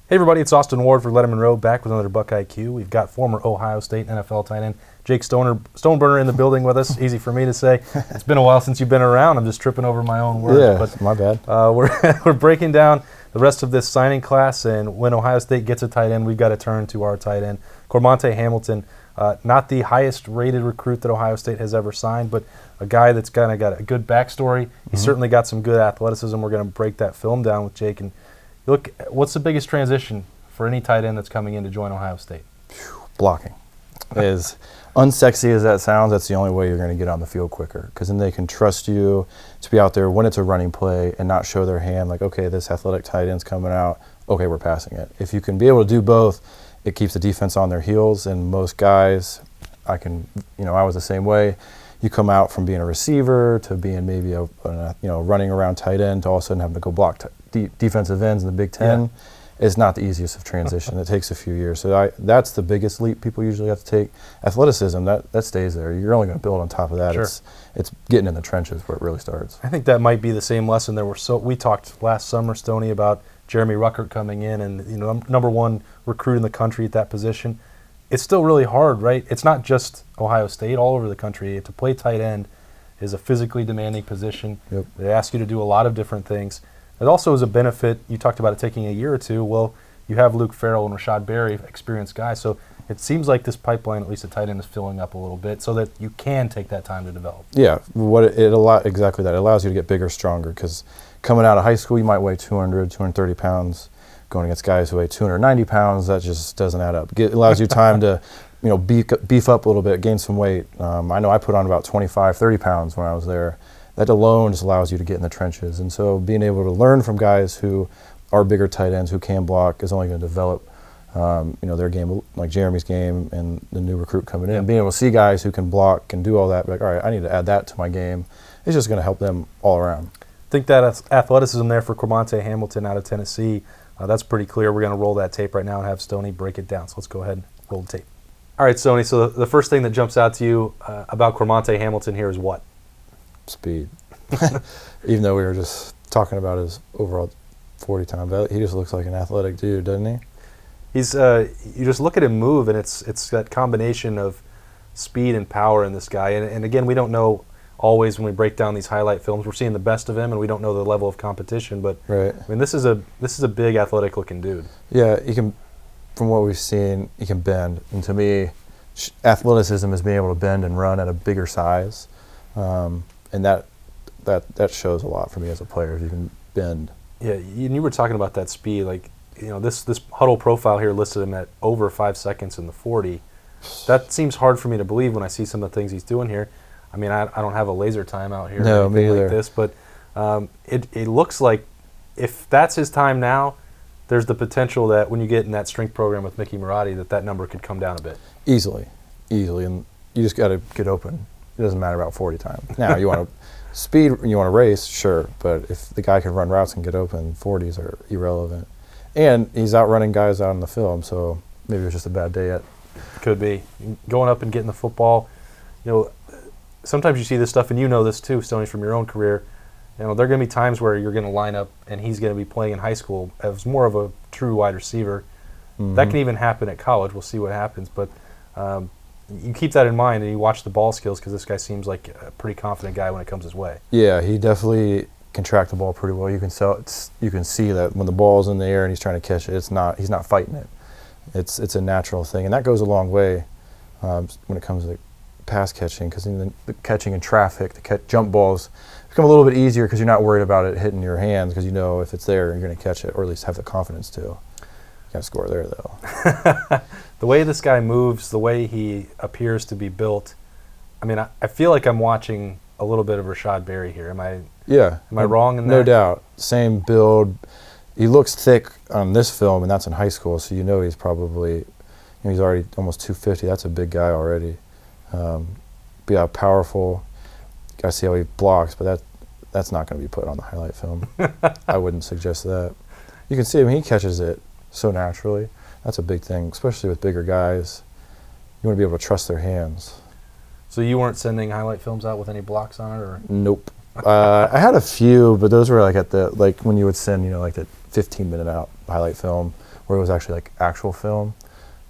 Hey everybody, it's Austin Ward for Lettermen Row, back with another BuckIQ. We've got former Ohio State NFL tight end Jake Stoneburner in the building with us. Easy for me to say. It's been a while since you've been around. I'm just tripping over my own words. Yeah, but my bad. We're breaking down the rest of this signing class, and when Ohio State gets a tight end, we've got to turn to our tight end, Cormontae Hamilton. Not the highest rated recruit that Ohio State has ever signed, but a guy that's kind of got a good backstory. He's certainly got some good athleticism. We're going to break that film down with Jake. And look, what's the biggest transition for any tight end that's coming in to join Ohio State? Blocking. As unsexy as that sounds, that's the only way you're going to get on the field quicker, because then they can trust you to be out there when it's a running play and not show their hand like, okay, this athletic tight end's coming out, okay, we're passing it. If you can be able to do both, it keeps the defense on their heels, and most guys, I was the same way. You come out from being a receiver to being maybe a running around tight end to all of a sudden having to go block defensive ends in the Big Ten. Yeah. It's not the easiest of transition. It takes a few years. So that's the biggest leap people usually have to take. Athleticism, that stays there. You're only going to build on top of that. Sure. It's getting in the trenches where it really starts. I think that might be the same lesson there. We talked last summer, Stoney, about Jeremy Ruckert coming in and number one recruit in the country at that position. It's still really hard, right? It's not just Ohio State. All over the country, to play tight end is a physically demanding position. Yep. They ask you to do a lot of different things. It also is a benefit. You talked about it taking a year or two. Well, you have Luke Farrell and Rashad Berry, experienced guys. So it seems like this pipeline, at least at tight end, is filling up a little bit so that you can take that time to develop. Yeah, exactly that. It allows you to get bigger, stronger, because coming out of high school, you might weigh 200, 230 pounds. Going against guys who weigh 290 pounds, that just doesn't add up. It allows you time to beef up a little bit, gain some weight. I know I put on about 25, 30 pounds when I was there. That alone just allows you to get in the trenches. And so being able to learn from guys who are bigger tight ends, who can block, is only going to develop their game, like Jeremy's game and the new recruit coming in. Being able to see guys who can block and do all that, like, all right, I need to add that to my game. It's just going to help them all around. I think that athleticism there for Cormontae Hamilton out of Tennessee, that's pretty clear. We're going to roll that tape right now and have Stoney break it down. So let's go ahead and roll the tape. All right, Stoney, so the first thing that jumps out to you about Cormontae Hamilton here is what? Speed. Even though we were just talking about his overall 40 time, he just looks like an athletic dude, doesn't he? He's you just look at him move, and it's that combination of speed and power in this guy. And again, we don't know always when we break down these highlight films. We're seeing the best of him, and we don't know the level of competition. But right. I mean, this is a big athletic looking dude. Yeah, he can. From what we've seen, he can bend. And to me, athleticism is being able to bend and run at a bigger size. And that shows a lot for me as a player, if you can bend. Yeah, and you were talking about that speed. Like, this huddle profile here listed him at over 5 seconds in the 40. That seems hard for me to believe when I see some of the things he's doing here. I mean, I don't have a laser time out here no, or anything me either. like this, but it looks like if that's his time now, there's the potential that when you get in that strength program with Mickey Marotti, that number could come down a bit. Easily. And you just got to get open. It doesn't matter about 40 time. Now, you want to speed, you want to race, sure, but if the guy can run routes and get open, 40s are irrelevant. And he's outrunning guys out on the film, so maybe it was just a bad day yet. Could be. Going up and getting the football, sometimes you see this stuff, and you know this too, Stoney, from your own career. There are going to be times where you're going to line up and he's going to be playing in high school as more of a true wide receiver. Mm-hmm. That can even happen at college. We'll see what happens, but you keep that in mind and you watch the ball skills, because this guy seems like a pretty confident guy when it comes his way. Yeah, he definitely can track the ball pretty well. You can see that when the ball's in the air and he's trying to catch it, he's not fighting it. It's a natural thing, and that goes a long way when it comes to pass catching, because in the catching in traffic, the jump balls become a little bit easier because you're not worried about it hitting your hands, because if it's there, you're going to catch it, or at least have the confidence to. You got to score there, though. The way this guy moves, the way he appears to be built, I mean, I feel like I'm watching a little bit of Rashad Berry here. Am I wrong in that? No doubt. Same build. He looks thick on this film, and that's in high school, so he's probably, he's already almost 250. That's a big guy already. Powerful. Got to see how he blocks, but that's not going to be put on the highlight film. I wouldn't suggest that. You can see him; he catches it so naturally. That's a big thing, especially with bigger guys. You want to be able to trust their hands. So you weren't sending highlight films out with any blocks on it, or? Nope. I had a few, but those were like when you would send, like the 15-minute out highlight film where it was actually like actual film.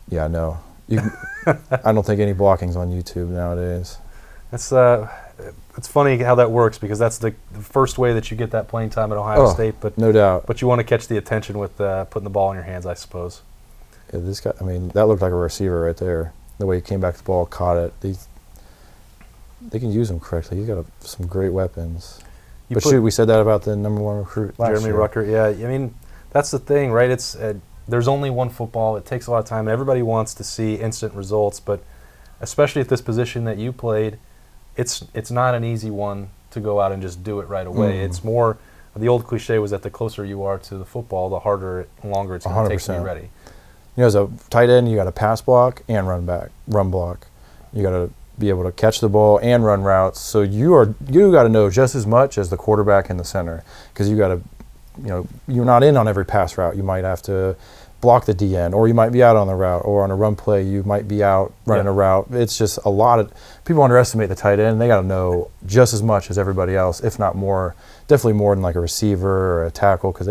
Yeah, no. I don't think any blocking's on YouTube nowadays. It's funny how that works, because that's the first way that you get that playing time at Ohio State. But no doubt. But you want to catch the attention with putting the ball in your hands, I suppose. Yeah, this guy. I mean, that looked like a receiver right there. The way he came back to the ball, caught it. They can use him correctly. He's got some great weapons. But shoot, we said that about the #1 recruit last Jeremy year. Rucker. Yeah, I mean, that's the thing, right? It's there's only one football. It takes a lot of time. Everybody wants to see instant results, but especially at this position that you played, it's not an easy one to go out and just do it right away. It's more, the old cliche was that the closer you are to the football, the harder and longer it's going to take to be ready. You know, as a tight end, you got to pass block and run block. You got to be able to catch the ball and run routes. So you got to know just as much as the quarterback in the center, because you got to, you know, you're not in on every pass route. You might have to block the DN, or you might be out on the route, or on a run play you might be out running a route. It's just a lot of people underestimate the tight end. They got to know just as much as everybody else, if not more, definitely more than like a receiver or a tackle, because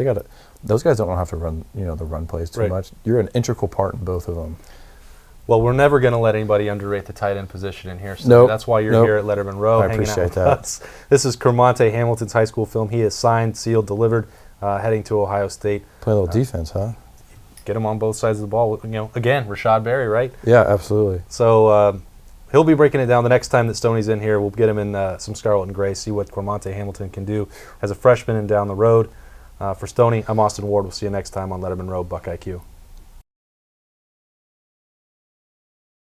those guys don't have to run, you know, the run plays too much. You're an integral part in both of them. Well, we're never going to let anybody underrate the tight end position in here. So nope. That's why you're here at Lettermen Row. I appreciate that. Us. This is Cormontae Hamilton's high school film. He is signed, sealed, delivered, heading to Ohio State. Play a little defense, huh? Get him on both sides of the ball. You know, again, Rashad Berry, right? Yeah, absolutely. So he'll be breaking it down the next time that Stoney's in here. We'll get him in some scarlet and gray, see what Cormontae Hamilton can do as a freshman and down the road. For Stoney, I'm Austin Ward. We'll see you next time on Lettermen Row, BuckIQ.